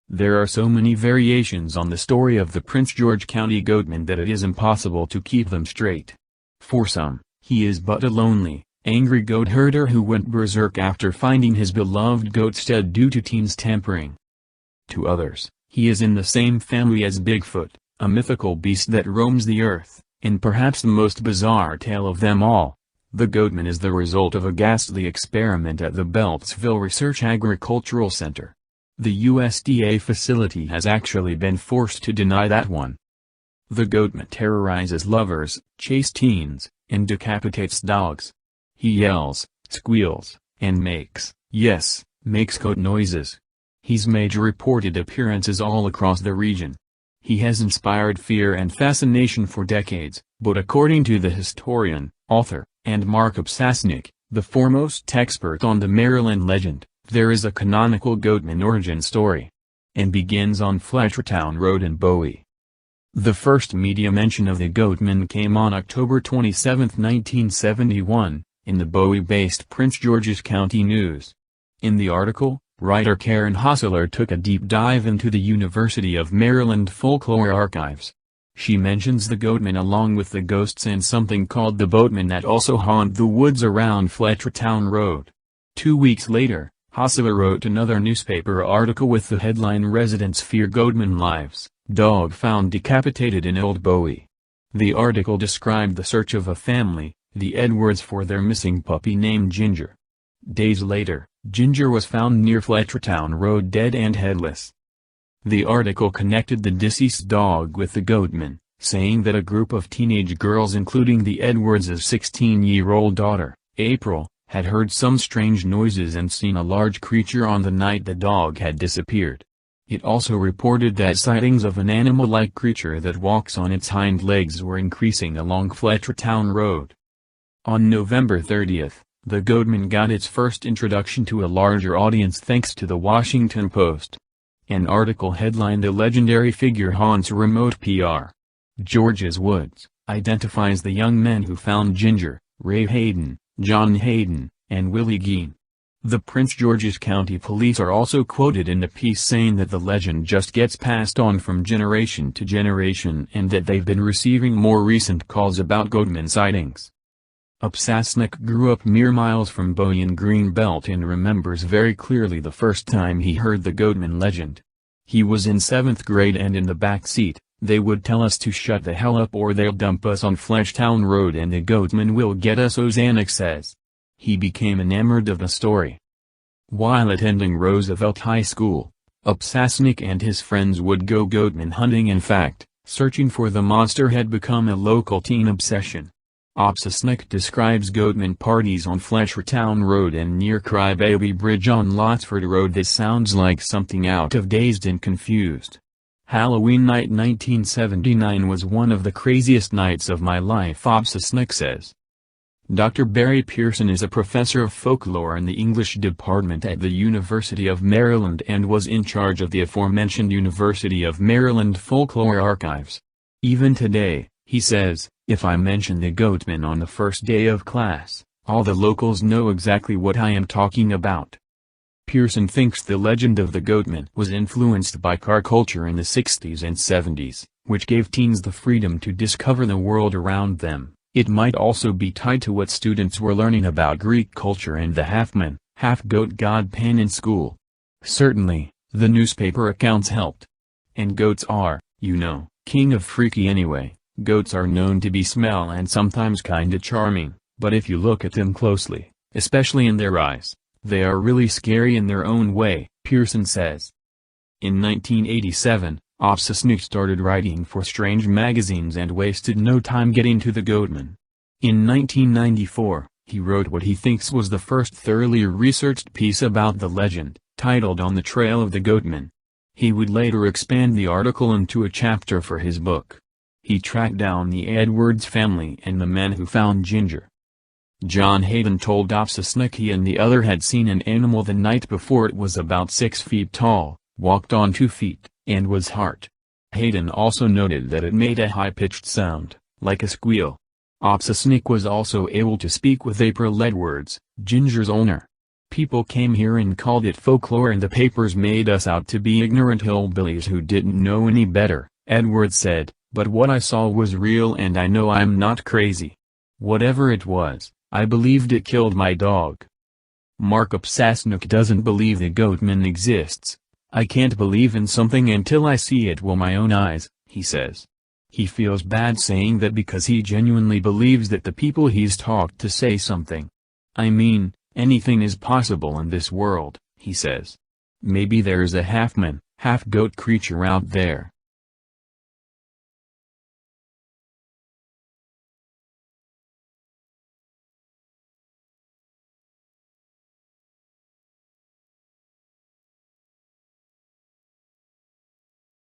There are so many variations on the story of the Prince George County goatman that it is impossible to keep them straight. For some, he is but a lonely, angry goat herder who went berserk after finding his beloved goats dead due to teens tampering. To others, he is in the same family as Bigfoot, a mythical beast that roams the earth, and perhaps the most bizarre tale of them all. The goatman is the result of a ghastly experiment at the Beltsville Research Agricultural Center. The USDA facility has actually been forced to deny that one. The goatman terrorizes lovers, chases teens, and decapitates dogs. He yells, squeals, and makes goat noises. He's made reported appearances all across the region. He has inspired fear and fascination for decades, but according to the historian, author, and Mark Obsasnik, the foremost expert on the Maryland legend, there is a canonical goatman origin story, and begins on Fletchertown Road in Bowie. The first media mention of the goatman came on October 27, 1971, in the Bowie-based Prince George's County News. In the article, writer Karen Hosseler took a deep dive into the University of Maryland folklore archives. She mentions the goatman along with the ghosts and something called the boatman that also haunt the woods around Fletchertown Road. 2 weeks later, Hosseler wrote another newspaper article with the headline "Residents Fear Goatman Lives, Dog Found Decapitated in Old Bowie." The article described the search of a family, the Edwards, for their missing puppy named Ginger. Days later, Ginger was found near Fletchertown Road dead and headless. The article connected the deceased dog with the goatman, saying that a group of teenage girls including the Edwards' 16-year-old daughter, April, had heard some strange noises and seen a large creature on the night the dog had disappeared. It also reported that sightings of an animal-like creature that walks on its hind legs were increasing along Fletchertown Road. On November 30, the goatman got its first introduction to a larger audience thanks to the Washington Post. An article headlined "The Legendary Figure Haunts Remote PR. George's Woods," identifies the young men who found Ginger: Ray Hayden, John Hayden, and Willie Gein. The Prince George's County Police are also quoted in the piece saying that the legend just gets passed on from generation to generation and that they've been receiving more recent calls about goatman sightings. Obsasnik grew up mere miles from Bowie in Greenbelt and remembers very clearly the first time he heard the goatman legend. He was in 7th grade and in the back seat, they would tell us to shut the hell up or they'll dump us on Fletchertown Road and the goatman will get us, Ozanek says. He became enamored of the story. While attending Roosevelt High School, Obsasnik and his friends would go goatman hunting. In fact, searching for the monster had become a local teen obsession. Obsasnik describes goatman parties on Fletchertown Road and near Crybaby Bridge on Lotsford Road. This sounds like something out of Dazed and Confused. Halloween night 1979 was one of the craziest nights of my life, Obsasnik says. Dr. Barry Pearson is a professor of folklore in the English department at the University of Maryland and was in charge of the aforementioned University of Maryland folklore archives. Even today, he says, if I mention the goatman on the first day of class, all the locals know exactly what I am talking about. Pearson thinks the legend of the goatman was influenced by car culture in the 60s and 70s, which gave teens the freedom to discover the world around them. It might also be tied to what students were learning about Greek culture and the half-man, half-goat god Pan in school. Certainly, the newspaper accounts helped. And goats are, king of freaky anyway. Goats are known to be smell and sometimes kinda charming, but if you look at them closely, especially in their eyes, they are really scary in their own way, Pearson says. In 1987, Obsasnik started writing for strange magazines and wasted no time getting to the goatman. In 1994, he wrote what he thinks was the first thoroughly researched piece about the legend, titled On the Trail of the Goatman. He would later expand the article into a chapter for his book. He tracked down the Edwards family and the men who found Ginger. John Hayden told Obsasnik he and the other had seen an animal the night before. It was about 6 feet tall, walked on 2 feet, and was hard. Hayden also noted that it made a high-pitched sound, like a squeal. Obsasnik was also able to speak with April Edwards, Ginger's owner. People came here and called it folklore and the papers made us out to be ignorant hillbillies who didn't know any better, Edward said, but what I saw was real and I know I'm not crazy. Whatever it was, I believed it killed my dog. Markup Sasnook doesn't believe the Goatman exists. I can't believe in something until I see it with my own eyes, he says. He feels bad saying that because he genuinely believes that the people he's talked to say something. I mean, anything is possible in this world, he says. Maybe there's a half-man, half-goat creature out there.